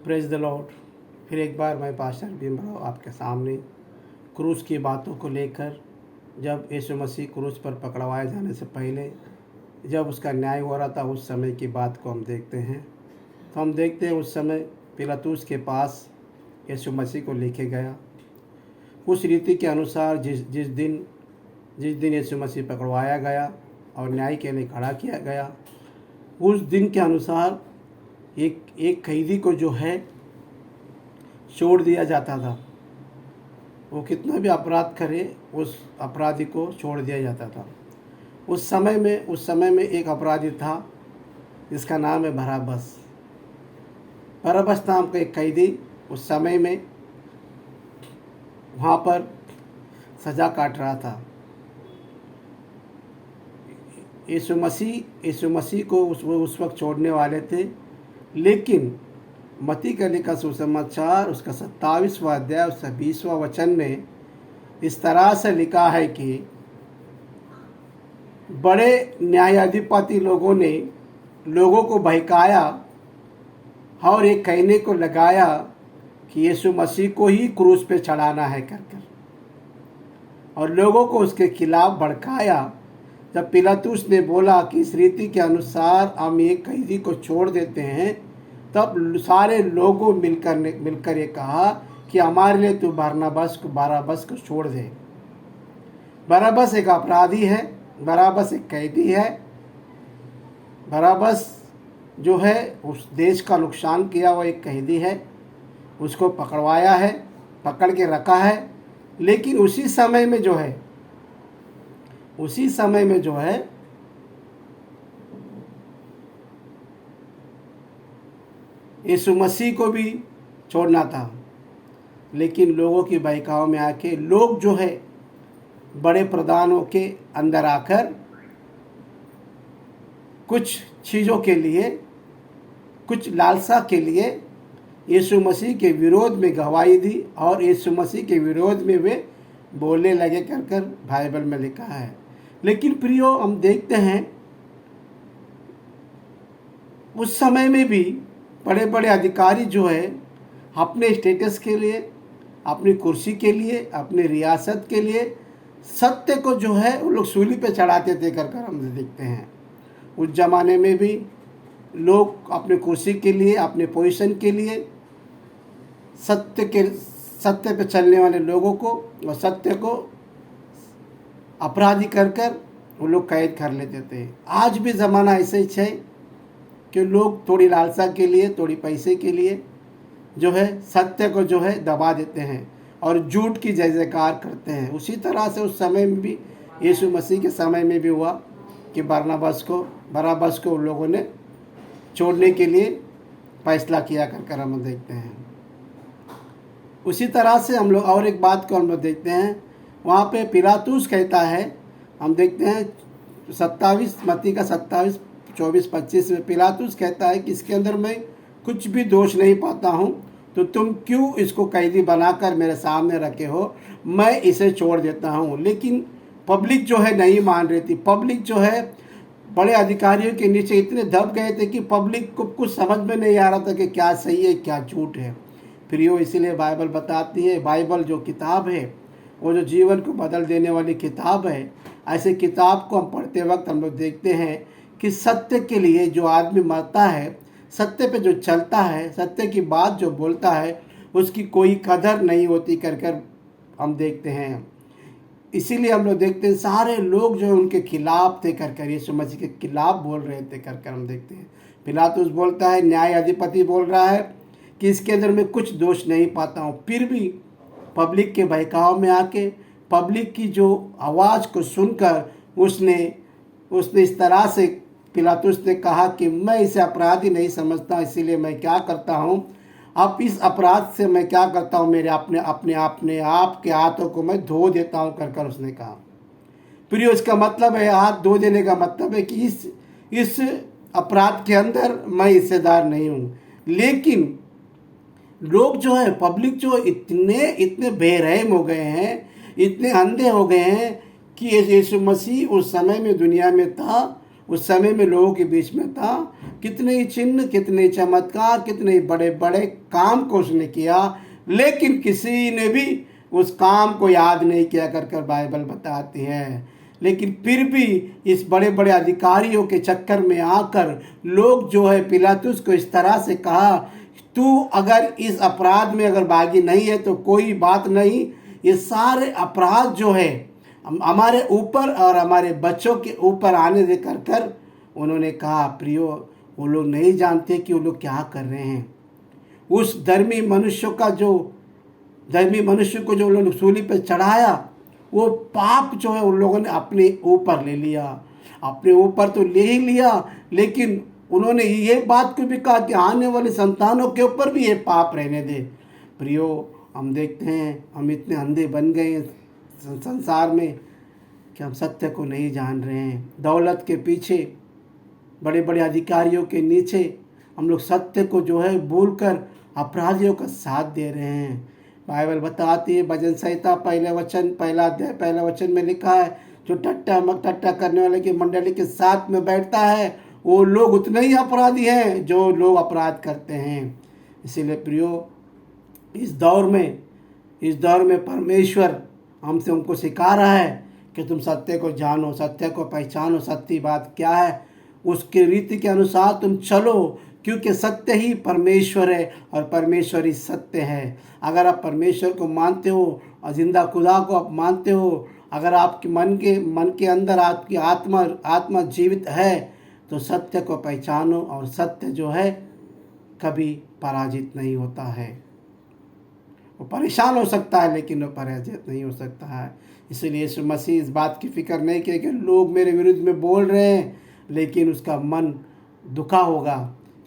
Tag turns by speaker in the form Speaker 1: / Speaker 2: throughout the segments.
Speaker 1: Praise the Lord. फिर एक बार मैं पास्टर भीमराव आपके सामने क्रूस की बातों को लेकर, जब यीशु मसीह क्रूस पर पकड़वाए जाने से पहले जब उसका न्याय हो रहा था, उस समय की बात को हम देखते हैं। तो हम देखते हैं उस समय पिलातुस के पास यीशु मसीह को लेके गया। उस रीति के अनुसार जिस दिन यीशु मसीह पकड़वाया गया और न्याय के लिए खड़ा किया गया, उस दिन के अनुसार एक कैदी को जो है छोड़ दिया जाता था। वो कितना भी अपराध करे, उस अपराधी को छोड़ दिया जाता था। उस समय में एक अपराधी था जिसका नाम है बराबस। बराबस नाम का एक कैदी उस समय में वहाँ पर सज़ा काट रहा था। यीशु मसीह को उस वक्त छोड़ने वाले थे, लेकिन मत्ती का लिखा सुसमाचार उसका 27वां अध्याय उसका 20वां वचन में इस तरह से लिखा है कि बड़े न्यायाधिपति लोगों ने लोगों को बहकाया और एक कहने को लगाया कि यीशु मसीह को ही क्रूस पे चढ़ाना है कर और लोगों को उसके खिलाफ भड़काया। जब पिलातुस ने बोला कि इस रीति के अनुसार हम एक कैदी को छोड़ देते हैं, तब सारे लोगों मिलकर ये कहा कि हमारे लिए तू बराबस को छोड़ दे। बराबस एक अपराधी है, बराबस एक कैदी है। बराबस जो है उस देश का नुकसान किया हुआ एक कैदी है, उसको पकड़वाया है, पकड़ के रखा है। लेकिन उसी समय में जो है यीशु मसीह को भी छोड़ना था। लेकिन लोगों की बहकाव में आके लोग जो है बड़े प्रधानों के अंदर आकर कुछ चीज़ों के लिए, कुछ लालसा के लिए यीशु मसीह के विरोध में गवाही दी और यीशु मसीह के विरोध में वे बोलने लगे कर बाइबल में लिखा है। लेकिन प्रियो, हम देखते हैं उस समय में भी बड़े बड़े अधिकारी जो है अपने स्टेटस के लिए, अपनी कुर्सी के लिए, अपनी रियासत के लिए सत्य को जो है वो लोग सूली पे चढ़ाते थे कर हम देखते हैं। उस ज़माने में भी लोग अपने कुर्सी के लिए, अपने पोजीशन के लिए सत्य पे चलने वाले लोगों को और सत्य को अपराधी कर वो लोग कैद कर लेते थे। आज भी ज़माना ऐसे ही है कि लोग थोड़ी लालसा के लिए, थोड़ी पैसे के लिए जो है सत्य को जो है दबा देते हैं और झूठ की जय जयकार करते हैं। उसी तरह से उस समय में भी, यीशु मसीह के समय में भी हुआ कि बराबस को उन लोगों ने छोड़ने के लिए फैसला किया कर हम देखते हैं। उसी तरह से हम लोग और एक बात को हम लोग देखते हैं, वहाँ पे पिलातुस कहता है, हम देखते हैं 27 मत्ती का 27, 24, 25 में पिलातुस कहता है कि इसके अंदर मैं कुछ भी दोष नहीं पाता हूँ, तो तुम क्यों इसको कैदी बनाकर मेरे सामने रखे हो? मैं इसे छोड़ देता हूँ। लेकिन पब्लिक जो है नहीं मान रही थी। पब्लिक जो है बड़े अधिकारियों के नीचे इतने दब गए थे कि पब्लिक को कुछ समझ में नहीं आ रहा था कि क्या सही है क्या झूठ है। प्रियो, इसीलिए बाइबल बताती है, बाइबल जो किताब है वो जो जीवन को बदल देने वाली किताब है। ऐसे किताब को हम पढ़ते वक्त हम लोग देखते हैं कि सत्य के लिए जो आदमी मरता है, सत्य पे जो चलता है, सत्य की बात जो बोलता है, उसकी कोई कदर नहीं होती कर हम देखते हैं। इसीलिए हम लोग देखते हैं सारे लोग जो उनके खिलाफ थे कर यीशु मसीह के खिलाफ बोल रहे थे कर हम देखते हैं। पिलातुस बोलता है, न्यायाधिपति बोल रहा है कि इसके अंदर मैं कुछ दोष नहीं पाता हूँ। फिर भी पब्लिक के बहकाव में आके, पब्लिक की जो आवाज़ को सुनकर उसने इस तरह से पिलातुस ने कहा कि मैं इसे अपराधी नहीं समझता, इसीलिए मैं क्या करता हूँ, अब इस अपराध से मैं क्या करता हूँ, मेरे अपने आप के हाथों को मैं धो देता हूँ कर उसने कहा। प्रियो, इसका मतलब है, हाथ धो देने का मतलब है कि इस अपराध के अंदर मैं हिस्सेदार नहीं हूँ। लेकिन लोग जो है, पब्लिक जो इतने बेरहम हो गए हैं, इतने अंधे हो गए हैं कि यीशु मसीह उस समय में दुनिया में था, उस समय में लोगों के बीच में था। कितने ही चिन्ह, कितने चमत्कार, कितने बड़े बड़े काम को उसने किया, लेकिन किसी ने भी उस काम को याद नहीं किया कर बाइबल बताती है। लेकिन फिर भी इस बड़े बड़े अधिकारियों के चक्कर में आकर लोग जो है पिलातुस को इस तरह से कहा, तू अगर इस अपराध में अगर भागी नहीं है तो कोई बात नहीं, ये सारे अपराध जो है हमारे ऊपर और हमारे बच्चों के ऊपर आने दे कर उन्होंने कहा, प्रियो वो लोग नहीं जानते कि वो लोग क्या कर रहे हैं। उस धर्मी मनुष्य को जो उन्होंने सूली पर चढ़ाया, वो पाप जो है उन लोगों ने अपने ऊपर ले लिया। अपने ऊपर तो ले ही लिया, लेकिन उन्होंने ये बात को भी कहा कि आने वाली संतानों के ऊपर भी ये पाप रहने दे। प्रियो, हम देखते हैं हम इतने अंधे बन गए हैं संसार में कि हम सत्य को नहीं जान रहे हैं। दौलत के पीछे, बड़े बड़े अधिकारियों के नीचे हम लोग सत्य को जो है भूलकर अपराधियों का साथ दे रहे हैं। बाइबल बताती है, भजन संहिता पहला अध्याय पहला वचन में लिखा है, जो टट्टा करने वाले की मंडली के साथ में बैठता है वो लोग उतने ही अपराधी हैं जो लोग अपराध करते हैं। इसीलिए प्रियो, इस दौर में परमेश्वर हमसे उनको सिखा रहा है कि तुम सत्य को जानो, सत्य को पहचानो, सत्य बात क्या है उसके रीति के अनुसार तुम चलो, क्योंकि सत्य ही परमेश्वर है और परमेश्वर ही सत्य है। अगर आप परमेश्वर को मानते हो और जिंदा खुदा को आप मानते हो, अगर आपके मन के अंदर आपकी आत्मा जीवित है, तो सत्य को पहचानो, और सत्य जो है कभी पराजित नहीं होता है। वो परेशान हो सकता है लेकिन वो पराजित नहीं हो सकता है। इसलिए यीशु मसीह इस बात की फिक्र नहीं की कि लोग मेरे विरुद्ध में बोल रहे हैं, लेकिन उसका मन दुखा होगा,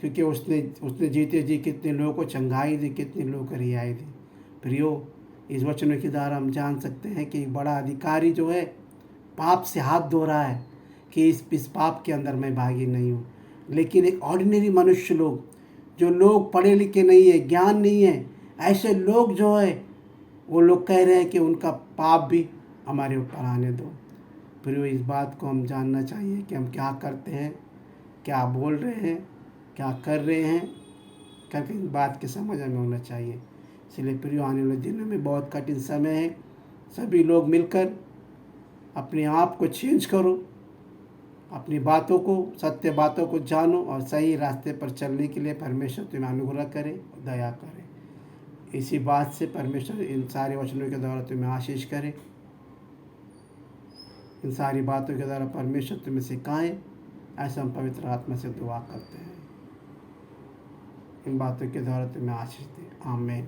Speaker 1: क्योंकि उसने जीते जी कितने लोगों को चंगाई दी, कितने लोगों को रिहाई दी। प्रियो, इस वचनों के द्वारा हम जान सकते हैं कि एक बड़ा अधिकारी जो है पाप से हाथ धो रहा है कि इस पाप के अंदर मैं भागी नहीं हूँ। लेकिन एक ऑर्डिनरी मनुष्य लोग, जो लोग पढ़े लिखे नहीं है, ज्ञान नहीं है, ऐसे लोग जो है वो लोग कह रहे हैं कि उनका पाप भी हमारे ऊपर आने दो। फिर इस बात को हम जानना चाहिए कि हम क्या करते हैं, क्या बोल रहे हैं, क्या कर रहे हैं, करके इस बात की समझ हमें होना चाहिए। इसलिए प्रियो, आने वाले दिनों में बहुत कठिन समय है। सभी लोग मिलकर अपने आप को चेंज करो, अपनी बातों को, सत्य बातों को जानो और सही रास्ते पर चलने के लिए परमेश्वर तुम्हें अनुग्रह करे और दया करे। इसी बात से परमेश्वर इन सारे वचनों के द्वारा तुम्हें आशीष करे। इन सारी बातों के द्वारा परमेश्वर तुम्हें सिखाए, ऐसा हम पवित्र आत्मा से दुआ करते हैं। इन बातों के द्वारा तुम्हें आशीष दे। आमीन।